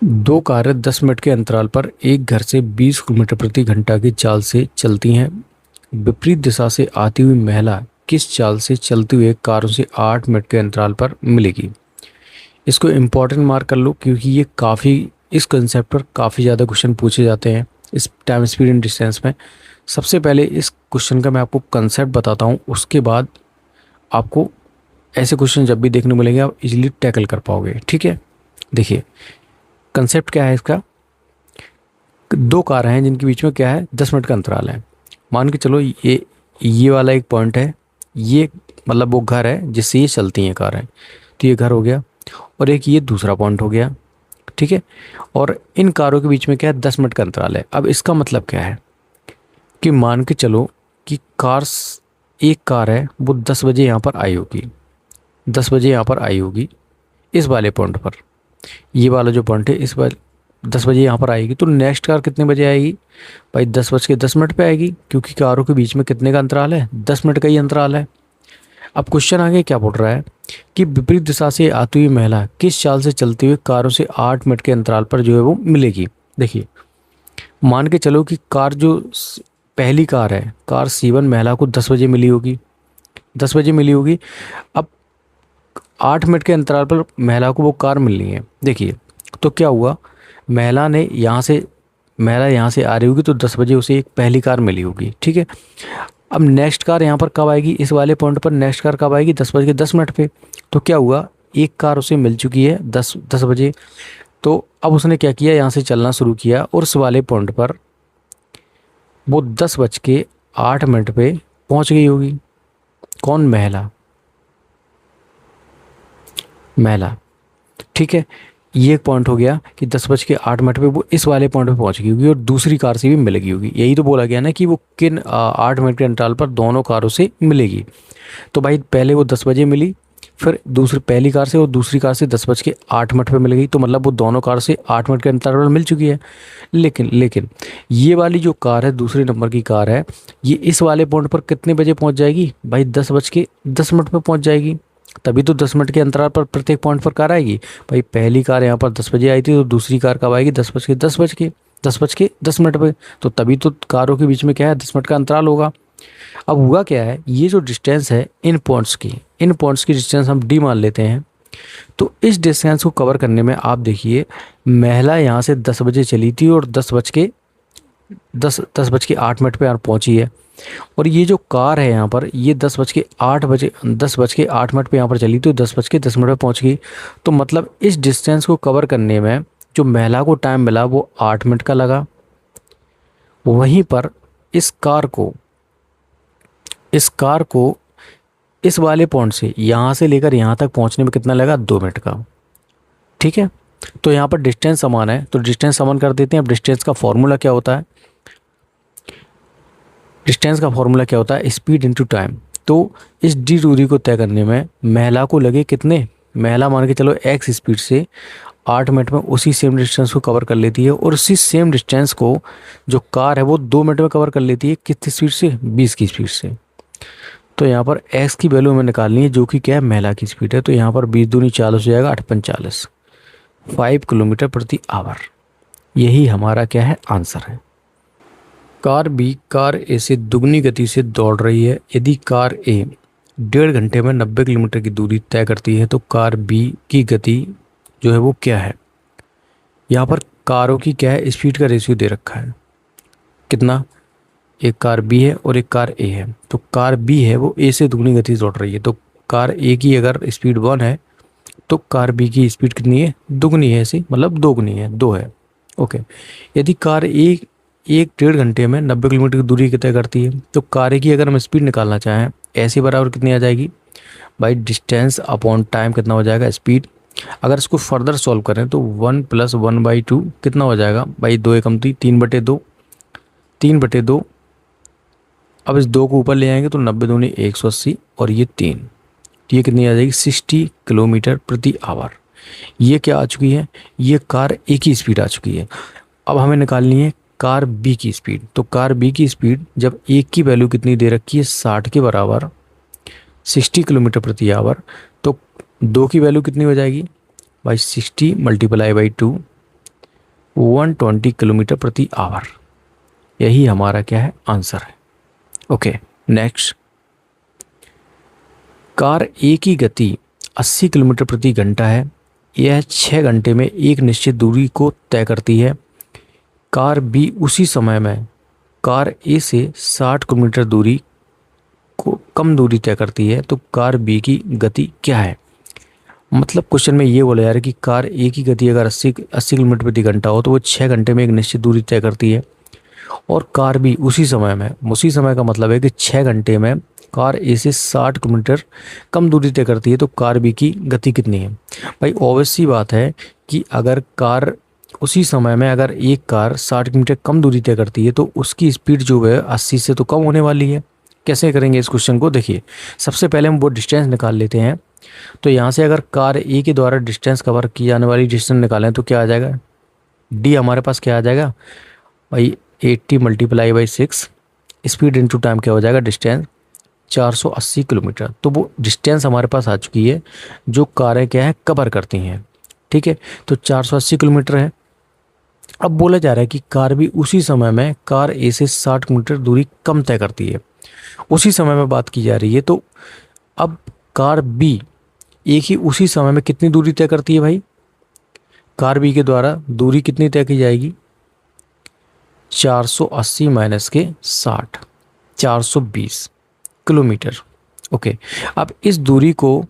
दो कारें 10 मिनट के अंतराल पर एक घर से 20 किलोमीटर प्रति घंटा की चाल से चलती हैं। विपरीत दिशा से आती हुई महिला किस चाल से चलते हुए कारों से 8 मिनट के अंतराल पर मिलेगी? इसको इम्पोर्टेंट मार्क कर लो, क्योंकि ये काफ़ी, इस कंसेप्ट पर काफ़ी ज़्यादा क्वेश्चन पूछे जाते हैं इस टाइम स्पीड एंड डिस्टेंस में। सबसे पहले इस क्वेश्चन का मैं आपको कंसेप्ट बताता हूँ, उसके बाद आपको ऐसे क्वेश्चन जब भी देखने को मिलेंगे आप इजीली टैकल कर पाओगे। ठीक है, देखिए कंसेप्ट क्या है इसका। दो कार हैं जिनके बीच में क्या है, 10 मिनट का अंतराल है। मान के चलो ये वाला एक पॉइंट है, ये मतलब वो घर है जिससे ये चलती हैं कारें, तो ये घर हो गया। और एक ये दूसरा पॉइंट हो गया। ठीक है, और इन कारों के बीच में क्या है, 10 मिनट का अंतराल है। अब इसका मतलब क्या है कि मान के चलो कि एक कार है वो 10 बजे यहाँ पर आई होगी, 10 बजे यहाँ पर आई होगी इस वाले पॉइंट पर। ये वाला जो पॉइंट है इस वाले 10 बजे यहाँ पर आएगी, तो नेक्स्ट कार कितने बजे आएगी भाई, 10:10 पे आएगी, क्योंकि कारों के बीच में कितने का अंतराल है, 10 मिनट का ही अंतराल है। अब क्वेश्चन आगे क्या बोल रहा है कि विपरीत दिशा से आती हुई महिला किस चाल से चलते हुए कारों से 8 मिनट के अंतराल पर जो है वो मिलेगी। देखिए मान के चलो कि पहली कार है, कार C1 महिला को 10 बजे मिली होगी, 10 बजे मिली होगी। अब 8 मिनट के अंतराल पर महिला को वो कार मिलनी है। देखिए तो क्या हुआ, महिला यहाँ से आ रही होगी, तो 10 बजे उसे एक पहली कार मिली होगी। ठीक है, अब नेक्स्ट कार यहाँ पर कब आएगी, इस वाले पॉइंट पर नेक्स्ट कार कब आएगी, 10:10 पे। तो क्या हुआ, एक कार उसे मिल चुकी है दस दस बजे। तो अब उसने क्या किया, यहाँ से चलना शुरू किया और उस वाले पॉइंट पर वो 10:08 पे पहुँच गई होगी। कौन, महिला, महिला। ठीक है, ये एक पॉइंट हो गया कि 10:08 पे वो इस वाले पॉइंट पे पहुंच गई होगी और दूसरी कार से भी मिल गई होगी। यही तो बोला गया ना कि वो किन 8 मिनट के अंतराल पर दोनों कारों से मिलेगी। तो भाई पहले वो 10 बजे मिली, फिर दूसरी पहली कार से और दूसरी कार से 10:08 पे मिल गई, तो मतलब वो दोनों कार से 8 मिनट के अंतराल पर मिल चुकी है। लेकिन लेकिन ये वाली जो कार है, दूसरे नंबर की कार है, ये इस वाले पॉइंट पर कितने बजे पहुंच जाएगी भाई, 10:10 पे पहुंच जाएगी। तभी तो 10 मिनट के अंतराल पर प्रत्येक पॉइंट पर कार आएगी। भाई पहली कार यहाँ पर 10 बजे आई थी, तो दूसरी कार कब आएगी, 10:10 पे। तो तभी तो कारों के बीच में क्या है, 10 मिनट का अंतराल होगा। अब हुआ क्या है, ये जो डिस्टेंस है इन पॉइंट्स की डिस्टेंस हम डी मान लेते हैं। तो इस डिस्टेंस को कवर करने में आप देखिए, महिला यहाँ से 10 बजे चली थी और 10:08 पे यहाँ पहुंची है। और ये जो कार है यहाँ पर, ये 10:08 पे यहाँ पर चली, तो 10:10 पे पहुँच गई। तो मतलब इस डिस्टेंस को कवर करने में जो महिला को टाइम मिला वो 8 मिनट का लगा। वहीं पर इस कार को इस कार को इस वाले पॉइंट से यहाँ से लेकर यहाँ तक पहुँचने में कितना लगा, 2 मिनट का। ठीक है, तो यहाँ पर डिस्टेंस समान है, तो डिस्टेंस समान कर देते हैं। अब डिस्टेंस का फॉर्मूला क्या होता है, स्पीड इनटू टाइम। तो इस डी दूरी को तय करने में महिला को लगे कितने, महिला मान के चलो x स्पीड से 8 मिनट में उसी सेम डिस्टेंस को कवर कर लेती है, और उसी सेम डिस्टेंस को जो कार है वो 2 मिनट में कवर कर लेती है। कितनी स्पीड से, 20 की स्पीड से। तो यहाँ पर x की वैल्यू हमें निकालनी है, जो कि क्या है, महिला की स्पीड है। तो यहाँ पर 20 दूनी 40 हो जाएगा, 8×5 = 5 किलोमीटर प्रति आवर। यही हमारा क्या है, आंसर है। कार ए से दुगनी गति से दौड़ रही है। यदि कार ए 1.5 घंटे में 90 किलोमीटर की दूरी तय करती है, तो कार बी की गति जो है वो क्या है। यहाँ पर कारों की क्या है, स्पीड का रेशियो दे रखा है कितना, एक कार बी है और एक कार ए है। तो कार बी है वो ए से दुगनी गति से दौड़ रही है, तो कार ए की अगर स्पीड 1 है तो कार बी की स्पीड कितनी है, दुगनी है, ऐसी मतलब दोगुनी है, 2 है। ओके, यदि कार ए 1.5 घंटे में 90 किलोमीटर की दूरी तय करती है, तो कार की अगर हम स्पीड निकालना चाहें, ऐसे बराबर कितनी आ जाएगी भाई, डिस्टेंस अपॉन टाइम कितना हो जाएगा, स्पीड। अगर इसको फर्दर सॉल्व करें तो 1 + 1/2 कितना हो जाएगा भाई, 2 एकम 3/2, 3/2। अब इस 2 को ऊपर ले आएंगे तो 90 दूनी 180 और ये 3, ये कितनी आ जाएगी, 60 किलोमीटर प्रति आवर। ये क्या आ चुकी है, ये कार ए की स्पीड आ चुकी है। अब हमें निकालनी है कार बी की स्पीड। तो कार बी की स्पीड जब एक की वैल्यू कितनी दे रखी है, 60 के बराबर, 60 किलोमीटर प्रति आवर, तो 2 की वैल्यू कितनी हो जाएगी भाई, 60 × 2 120 किलोमीटर प्रति आवर। यही हमारा क्या है, आंसर है। Okay, next. कार ए की गति 80 किलोमीटर प्रति घंटा है। यह 6 घंटे में एक निश्चित दूरी को तय करती है। कार बी उसी समय में कार ए से 60 किलोमीटर दूरी को कम दूरी तय करती है, तो कार बी की गति क्या है? मतलब क्वेश्चन में ये बोला जा रहा है कि कार ए की गति अगर 80 किलोमीटर प्रति घंटा हो तो वो 6 घंटे में एक निश्चित दूरी तय करती है, और कार बी उसी समय का मतलब है कि 6 घंटे में कार ए से 60 किलोमीटर कम दूरी तय करती है, तो कार बी की गति कितनी है? भाई ऑब्वियस सी बात है कि अगर कार उसी समय में अगर एक कार 60 किलोमीटर कम दूरी तय करती है तो उसकी स्पीड जो है 80 से तो कम होने वाली है। कैसे करेंगे इस क्वेश्चन को? देखिए, सबसे पहले हम वो डिस्टेंस निकाल लेते हैं। तो यहाँ से अगर कार ए के द्वारा डिस्टेंस कवर की जाने वाली डिस्टेंस निकालें तो क्या आ जाएगा? डी हमारे पास क्या आ जाएगा भाई? 80 multiply by 6, speed into time क्या हो जाएगा? Distance 480 kilometre. तो वो डिस्टेंस हमारे पास आ चुकी है जो कारें क्या है, कवर करती हैं। ठीक है, तो 480 किलोमीटर है। अब बोला जा रहा है कि कार भी उसी समय में कार ए से 60 किलोमीटर दूरी कम तय करती है। उसी समय में बात की जा रही है, तो अब कार बी एक ही उसी समय में कितनी दूरी तय करती है भाई? कार बी के द्वारा दूरी कितनी तय की जाएगी? 480 माइनस के 60, 420 किलोमीटर। ओके, अब इस दूरी को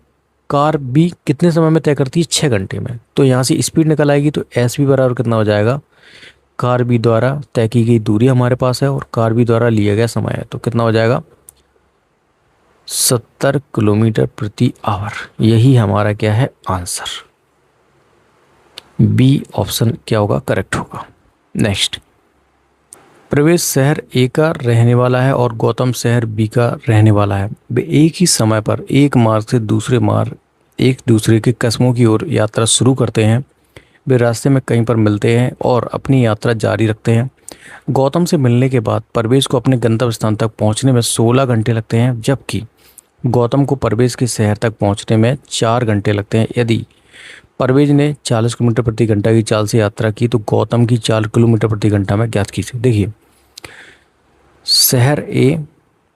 कार बी कितने समय में तय करती है? 6 घंटे में। तो यहाँ से स्पीड निकल आएगी, तो एस बी बराबर कितना हो जाएगा? कार बी द्वारा तय की गई दूरी हमारे पास है और कार बी द्वारा लिया गया समय है, तो कितना हो जाएगा? 70 किलोमीटर प्रति आवर। यही हमारा क्या है, आंसर। बी ऑप्शन क्या होगा, करेक्ट होगा। नेक्स्ट। प्रवेश शहर ए का रहने वाला है और गौतम शहर बी का रहने वाला है। वे एक ही समय पर एक मार्ग से दूसरे मार्ग एक दूसरे के कस्बों की ओर यात्रा शुरू करते हैं। वे रास्ते में कहीं पर मिलते हैं और अपनी यात्रा जारी रखते हैं। गौतम से मिलने के बाद परवेश को अपने गंतव्य स्थान तक पहुंचने में 16 घंटे लगते हैं, जबकि गौतम को परवेश के शहर तक पहुंचने में 4 घंटे लगते हैं। यदि परवेज ने 40 किलोमीटर प्रति घंटा की चाल से यात्रा की तो गौतम की चाल किलोमीटर प्रति घंटा में ज्ञात कीजिए। देखिए, शहर ए,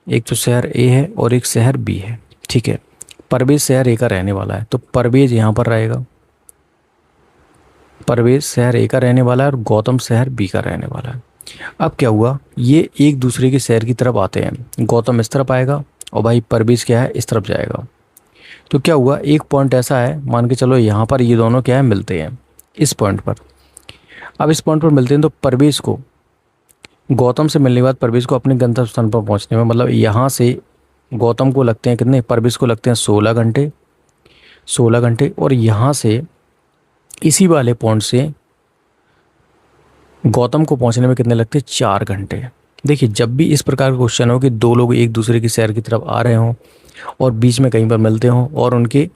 एक तो शहर ए है और एक शहर बी है। ठीक है, परवेज शहर ए का रहने वाला है, तो परवेज यहाँ पर रहेगा। परवेज शहर ए का रहने वाला है और गौतम शहर बी का रहने वाला है। अब क्या हुआ, ये एक दूसरे के शहर की तरफ आते हैं। गौतम इस तरफ आएगा और भाई परवेज क्या है, इस तरफ जाएगा। तो क्या हुआ, एक पॉइंट ऐसा है, मान के चलो यहाँ पर ये दोनों क्या है, मिलते हैं इस पॉइंट पर। अब इस पॉइंट पर मिलते हैं तो परवेज को गौतम से मिलने के बाद परवेज को अपने गंतव्य स्थान पर पहुँचने में, मतलब यहाँ से गौतम को लगते हैं कितने, परवेज को लगते हैं 16 घंटे, 16 घंटे। और यहाँ से इसी वाले पॉइंट से गौतम को पहुँचने में कितने लगते हैं, 4 घंटे। देखिए, जब भी इस प्रकार का क्वेश्चन हो कि दो लोग एक दूसरे के शहर की तरफ आ रहे हों और बीच में कहीं पर मिलते हों और उनके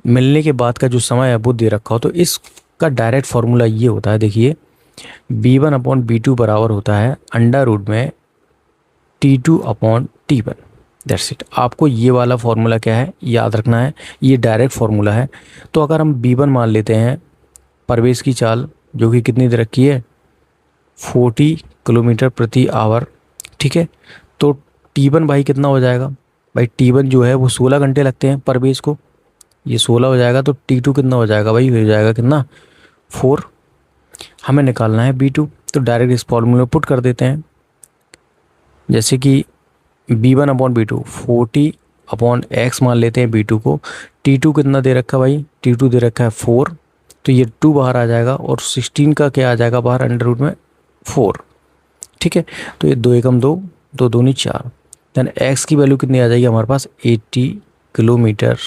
मिलने के बाद का जो समय है वो दे रखा हो, तो इसका डायरेक्ट फार्मूला ये होता है। देखिए, b1/b2 बराबर होता है अंडर रूट में t2/t1। That's it. आपको ये वाला फार्मूला क्या है, याद रखना है, ये डायरेक्ट फार्मूला है। तो अगर हम b1 मान लेते हैं, परवेश की चाल जो कि कितनी दे रखी है, 40 किलोमीटर प्रति आवर। ठीक है, तो t1 भाई कितना हो जाएगा, भाई t1 जो है वो 16 घंटे लगते हैं परवेश को, ये 16 हो जाएगा। तो t2 कितना हो जाएगा भाई, हो जाएगा कितना, 4। हमें निकालना है b2, तो डायरेक्ट इस फॉर्मूले में पुट कर देते हैं। जैसे कि b1/b2 40/x मान लेते हैं b2 को। t2 कितना दे रखा भाई, t2 दे रखा है 4, तो ये 2 बाहर आ जाएगा और 16 का क्या आ जाएगा बाहर, अंडर रूट में 4। ठीक है, तो ये 2 एकम 2, 2 दूनी 4। देन x की वैल्यू कितनी आ जाएगी हमारे पास, 80 किलोमीटर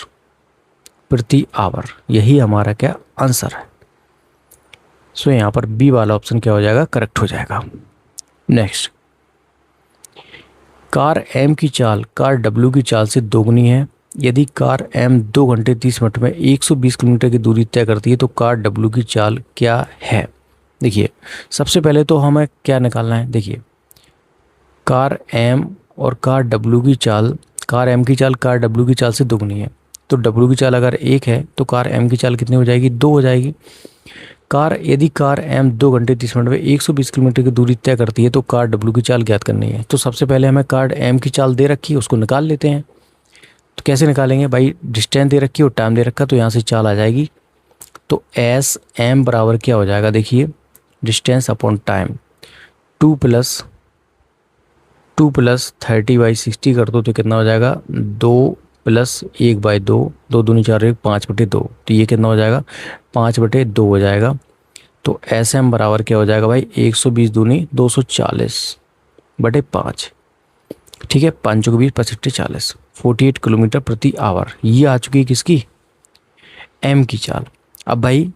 प्रति आवर। यही हमारा क्या आंसर है। सो यहाँ पर बी वाला ऑप्शन क्या हो जाएगा, करेक्ट हो जाएगा। नेक्स्ट, कार एम की चाल कार डब्ल्यू की चाल से दोगुनी है। यदि कार एम 2 घंटे 30 मिनट में 120 किलोमीटर की दूरी तय करती है तो कार डब्ल्यू की चाल क्या है। देखिए, सबसे पहले तो हमें क्या निकालना है, देखिए कार एम और कार डब्ल्यू की चाल, कार एम की चाल कार डब्ल्यू की चाल से दोगुनी है। तो डब्ल्यू की चाल अगर 1 है तो कार एम की चाल कितनी हो जाएगी, 2 हो जाएगी। कार यदि कार एम 2 घंटे 30 मिनट में 120 किलोमीटर की दूरी तय करती है तो कार डब्ल्यू की चाल ज्ञात करनी है। तो सबसे पहले हमें कार एम की चाल दे रखी है, उसको निकाल लेते हैं। तो कैसे निकालेंगे भाई, डिस्टेंस दे रखी है और टाइम दे रखा, तो यहाँ से चाल आ जाएगी। तो एस एम बराबर क्या हो जाएगा, देखिए डिस्टेंस अपॉन टाइम, 2 प्लस 30/60 कर दो तो कितना हो जाएगा, 2+1/2, 2×2=4, 5/2। तो ये कितना हो जाएगा, 5/2 हो जाएगा। तो एस एम बराबर क्या हो जाएगा भाई, 120×240/5। ठीक है, 5×20=45, 48 किलोमीटर प्रति आवर। ये आ चुकी है किसकी, एम की चाल। अब भाई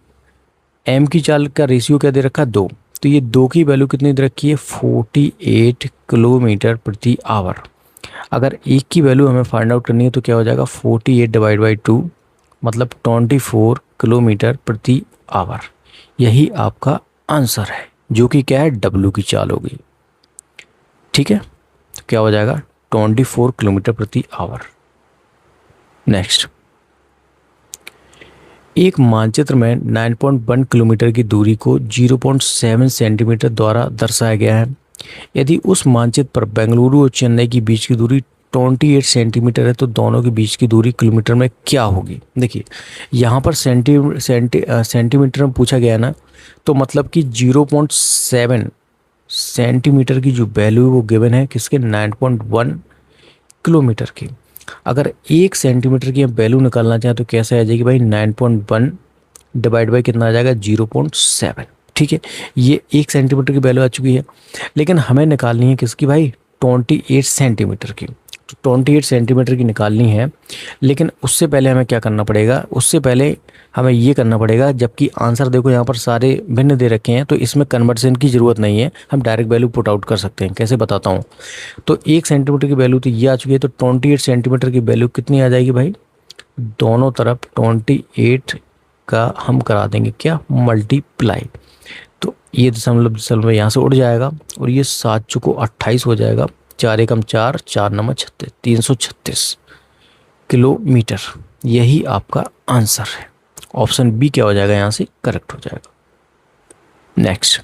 एम की चाल का रेशियो क्या दे रखा है, 2। तो ये 2 की वैल्यू कितनी दे रखी है, 48 किलोमीटर प्रति आवर। अगर एक की वैल्यू हमें फाइंड आउट करनी है तो क्या हो जाएगा, 48/2 मतलब 24 किलोमीटर प्रति आवर। यही आपका आंसर है, जो कि क्या है, डब्ल्यू की चाल होगी। ठीक है, तो क्या हो जाएगा, 24 किलोमीटर प्रति आवर। नेक्स्ट, एक मानचित्र में 9.1 किलोमीटर की दूरी को 0.7 सेंटीमीटर द्वारा दर्शाया गया है। यदि उस मानचित्र पर बेंगलुरु और चेन्नई के बीच की दूरी 28 सेंटीमीटर है तो दोनों के बीच की दूरी किलोमीटर में क्या होगी। देखिए यहाँ पर सेंटीमीटर में पूछा गया है ना, तो मतलब कि 0.7 सेंटीमीटर की जो वैल्यू है वो गिवन है किसके, 9.1 किलोमीटर की। अगर 1 सेंटीमीटर की हम वैल्यू निकालना चाहें तो कैसे आ जाएगी भाई, 9.1 डिवाइड बाई कितना आ जाएगा, 0.7। ठीक है, ये 1 सेंटीमीटर की वैल्यू आ चुकी है, लेकिन हमें निकालनी है किसकी भाई, 28 सेंटीमीटर की। तो 28 सेंटीमीटर की निकालनी है, लेकिन उससे पहले हमें क्या करना पड़ेगा, उससे पहले हमें ये करना पड़ेगा, जबकि आंसर देखो यहाँ पर सारे भिन्न दे रखे हैं तो इसमें कन्वर्जन की ज़रूरत नहीं है, हम डायरेक्ट वैल्यू पुट आउट कर सकते हैं। कैसे बताता हूँ, तो 1 सेंटीमीटर की वैल्यू तो ये आ चुकी है, तो 28 सेंटीमीटर की वैल्यू कितनी आ जाएगी भाई, दोनों तरफ 28 का हम करा देंगे क्या, मल्टीप्लाई। तो ये दशमलव यहाँ से उड़ जाएगा और ये 7 चुको 28 हो जाएगा, 4 एकम 4, 4 नंबर 36, 336 किलोमीटर। यही आपका आंसर है। ऑप्शन बी क्या हो जाएगा, यहाँ से करेक्ट हो जाएगा। नेक्स्ट,